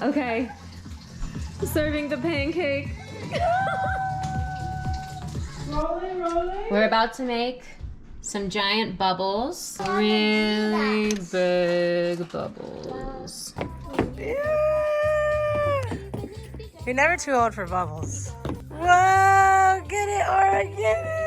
Okay. Serving the pancake. Rolling, rolling. We're about to make some giant bubbles. Really big bubbles. Yeah. You're never too old for bubbles. Whoa, get it, Aura, get it.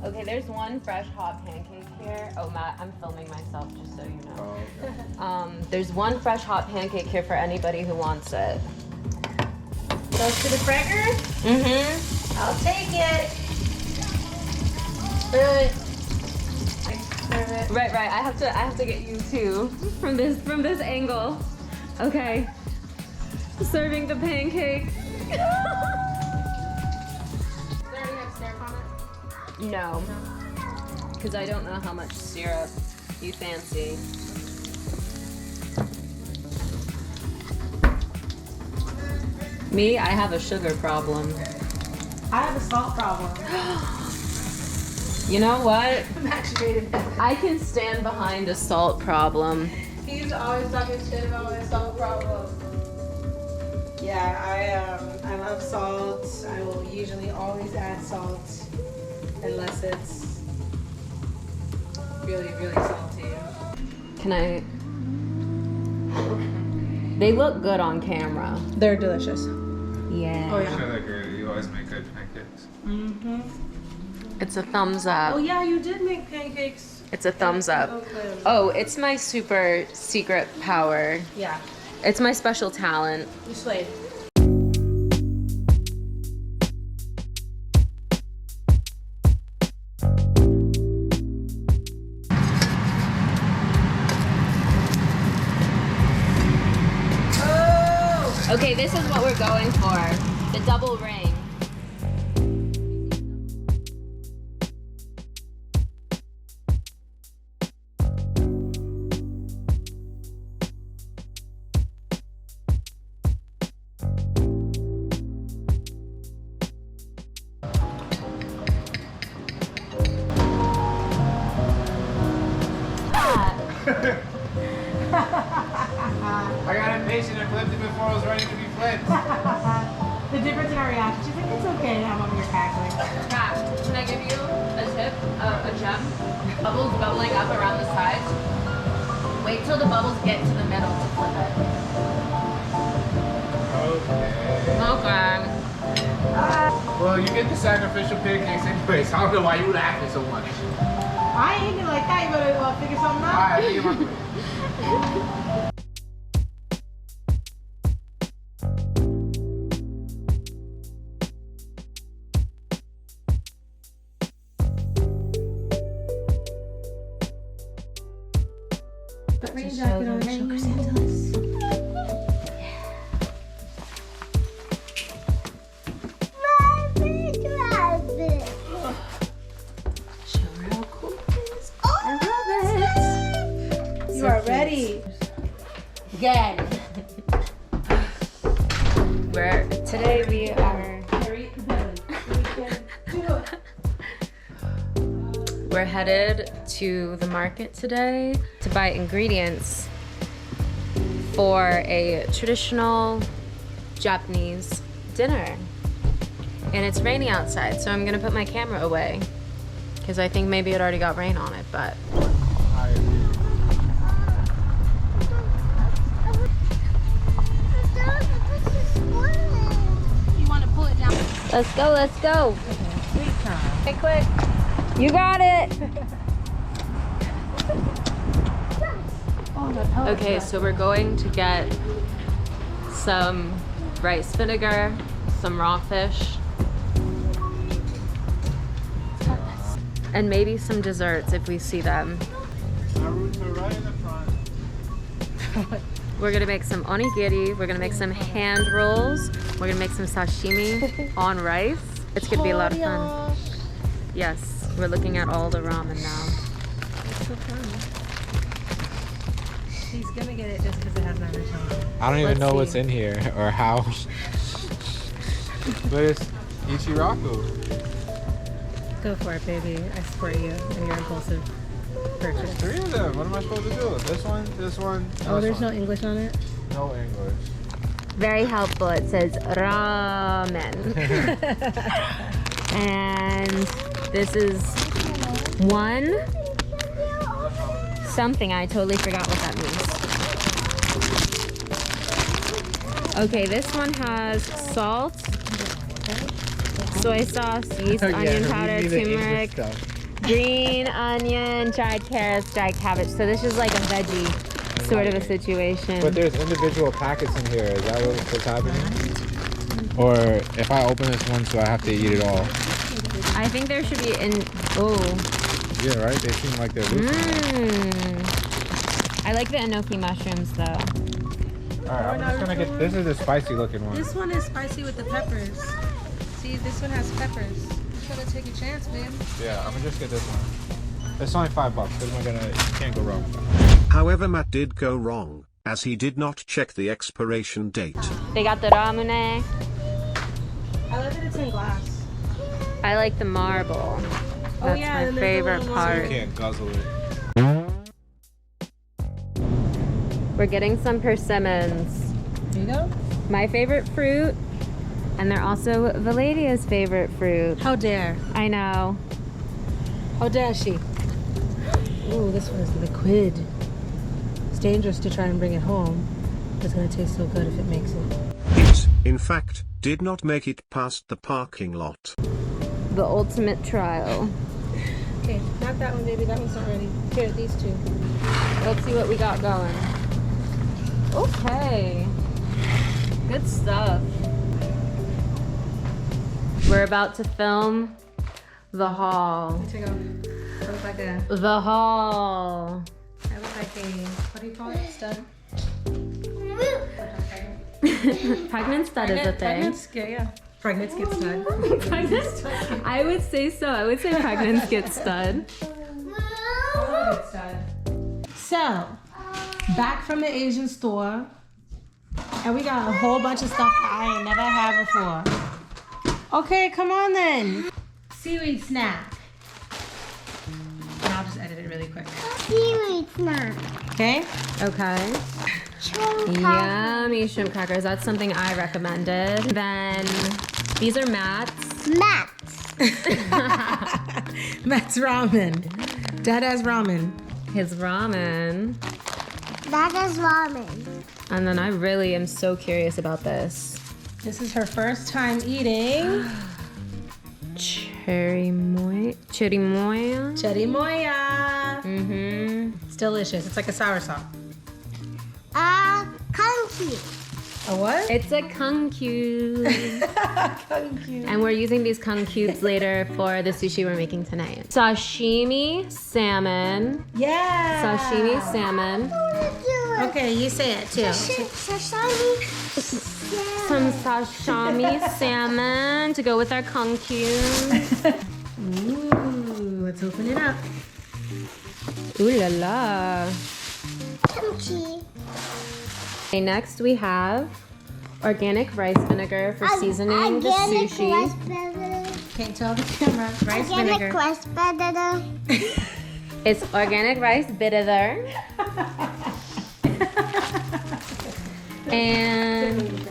Okay, there's one fresh hot pancake here. Oh, Matt, I'm filming myself just so you know. Oh, okay. There's one fresh hot pancake here for anybody who wants it. Goes to the cracker? Mm-hmm. I'll take it. Really? I serve it. Right. I have to get you too from this angle. Okay. Serving the pancake. Does it already have syrup on it? No. Because I don't know how much syrup you fancy. Me, I have a sugar problem. I have a salt problem. You know what? I'm actually made it. I can stand behind a salt problem. He's always talking shit about my salt problem. Yeah, I love salt. I will usually always add salt unless it's really, really salty. Can I? They look good on camera. They're delicious. Yeah. Oh I'm yeah. sure they're good. You always make good pancakes. Mm-hmm. It's a thumbs Oh up. yeah, you did make pancakes. It's a thumbs up. Oakland. Oh, it's my super secret power. Yeah, It's my special talent. you slayed. Okay, this is what we're going for. The double ring. I got impatient and flipped it before I was ready to be flipped. The difference in our reaction. She's like, it's okay to have on your cackling. Kat, can I give you a tip, a gem? Bubbles bubbling up around the sides. Wait till the bubbles get to the middle to flip it. Okay. Okay. Well, you get the sacrificial pancakes anyways. I don't know why you laughing so much. I ain't it like that. You better figure something out. Alright, give my plate. Put rain jacket on. Show Chrysantilus. Show her how cool it is. I love it. You are ready. Again. Today we are we're headed to the market today to buy ingredients for a traditional Japanese dinner. And it's raining outside, so I'm gonna put my camera away because I think maybe it already got rain on it, but Let's go, let's go. Sweet time. Hey, quick. You got it. Okay, so we're going to get some rice vinegar, some raw fish, and maybe some desserts if we see them. Right in the front. We're gonna make some onigiri, we're gonna make some hand rolls, we're gonna make some sashimi on rice. It's gonna be a lot of fun. Yes, we're looking at all the ramen now. It's so fun. He's gonna get it just because it has Irish on it. I don't even Let's know see. what's in here or how. But it's Ichiraku. Go for it, baby. I support you in your impulsive purchase. 3 of them. What am I supposed to do? This one, this one. Oh, this there's no one. English on it? No English. Very helpful, it says ramen. And this is one something, I totally forgot what that means. Okay, this one has salt, soy sauce, yeast, onion powder, turmeric, green onion, dried carrots, dried cabbage. So this is like a veggie sort of a situation. But there's individual packets in here. Is that what's happening? Or if I open this one, so I have to eat it all? I think there should be oh. Yeah, right? They seem like they're loose. I like the enoki mushrooms though. Alright, I'm just gonna get, this is the spicy looking one. This one is spicy with the peppers. See, this one has peppers. You gotta take a chance, babe. Yeah, I'm gonna just get this one. It's only $5. What am I gonna, you can't go wrong. However, Matt did go wrong, as he did not check the expiration date. They got the ramune. I love that it's in glass. I like the marble. That's yeah, my and there's the favorite little So you part. can't guzzle it. We're getting some persimmons. Here you go. My favorite fruit, and they're also Valadia's favorite fruit. How dare. I know. How dare she? Ooh, this one is liquid. It's dangerous to try and bring it home. It's gonna taste so good if it makes it. It, in fact, did not make it past the parking lot. The ultimate trial. Okay, not that one, baby. That one's not ready. Here, these two. Let's see what we got going. Okay. Good stuff. We're about to film the haul. Take off. I look like a. The haul. I look like a. What do you call it? Stud. Pregnant stud is a thing. Yeah. Pregnant skid stud. Pregnant? I would say so. I would say pregnant get stud. So, back from the Asian store, and we got a whole bunch of stuff that I ain't never had before. Okay, come on then. Seaweed snack. And I'll just edit it really quick. Seaweed snack. Okay? Okay. Shrimp Yummy shrimp crackers. That's something I recommended. Then these are Matt's. Matt's. Matt's ramen. Dad has ramen. His ramen. That is ramen. And then I really am so curious about this. This is her first time eating Chirimoya. cherimoya. Mm-hmm. It's delicious. It's like a soursop. Crunchy. A what? It's a kung cube. Kung cube. And we're using these kung cubes later for the sushi we're making tonight. Sashimi salmon. Yeah. Sashimi salmon. Okay, you say it too. Sashimi. Some sashimi salmon to go with our kung cubes. Ooh, let's open it up. Ooh la la. Kimchi. Okay, next we have organic rice vinegar for seasoning the Organic sushi. rice vinegar. Can't tell the camera. Rice Organic vinegar. rice vinegar. It's organic rice vinegar. And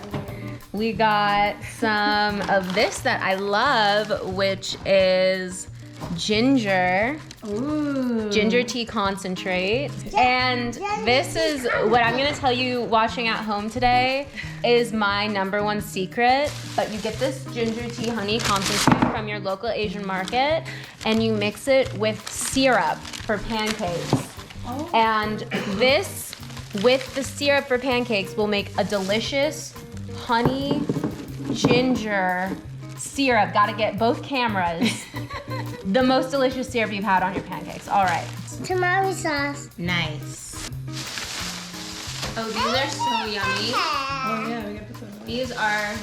we got some of this that I love, which is ginger Ooh. tea concentrate. And this is what I'm gonna tell you watching at home today is my #1 secret. But you get this ginger tea honey concentrate from your local Asian market and you mix it with syrup for pancakes. Oh. And this with the syrup for pancakes will make a delicious honey ginger syrup. Gotta get both cameras. The most delicious syrup you've had on your pancakes. All right. Tomato sauce. Nice. Oh, these are so yummy. Oh yeah, we got to put some. These are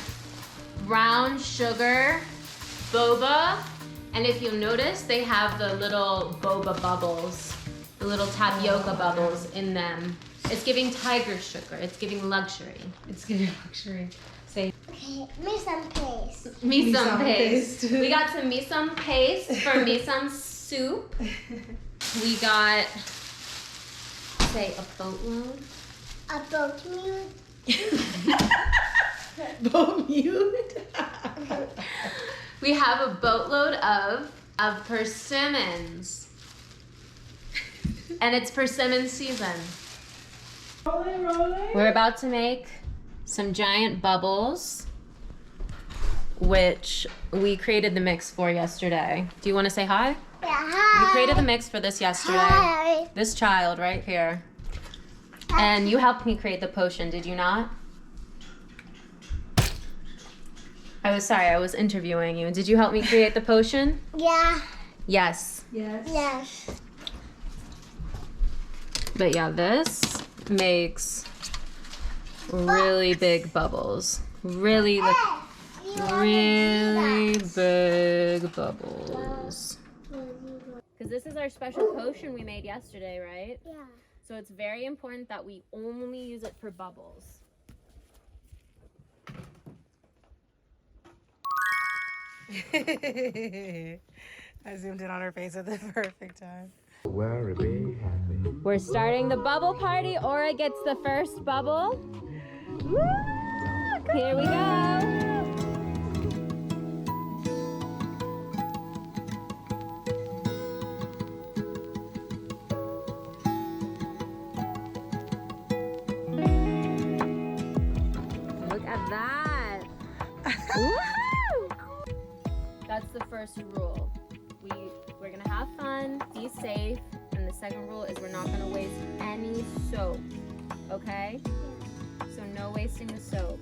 brown sugar boba. And if you'll notice, they have the little boba bubbles, the little tapioca bubbles in them. It's giving tiger sugar. It's giving luxury. It's gonna be luxury. Say. Okay, make some paste. Misum paste. paste. We got some misum paste for misum soup. We got, say, a boatload. A boat meat. Boat mute. We have a boatload of persimmons. And it's persimmon season. Rolling, rolling. We're about to make some giant bubbles, which we created the mix for yesterday. Do you want to say hi? Yeah, We hi. created the mix for this yesterday. Hi. This child right here. And you helped me create the potion, did you not? I was interviewing you. Did you help me create the potion? Yeah. Yes. Yes. Yes. But yeah, this makes really big bubbles. Really, You really want big bubbles. Because this is our special potion we made yesterday, right? Yeah. So it's very important that we only use it for bubbles. I zoomed in on her face at the perfect time. Very big happy. We're starting the bubble party. Aura gets the first bubble. Woo! Here we go. Look at that. Woohoo! That's the first rule. We're gonna have fun, be safe, and the second rule is we're not gonna waste any soap. Okay? So no wasting the soap.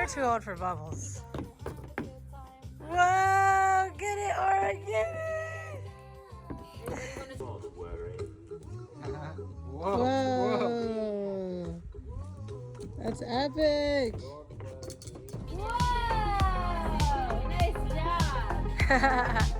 You're too old for bubbles. Whoa! Get it, Aura, get it! Whoa, Whoa! That's epic! Whoa! Nice job!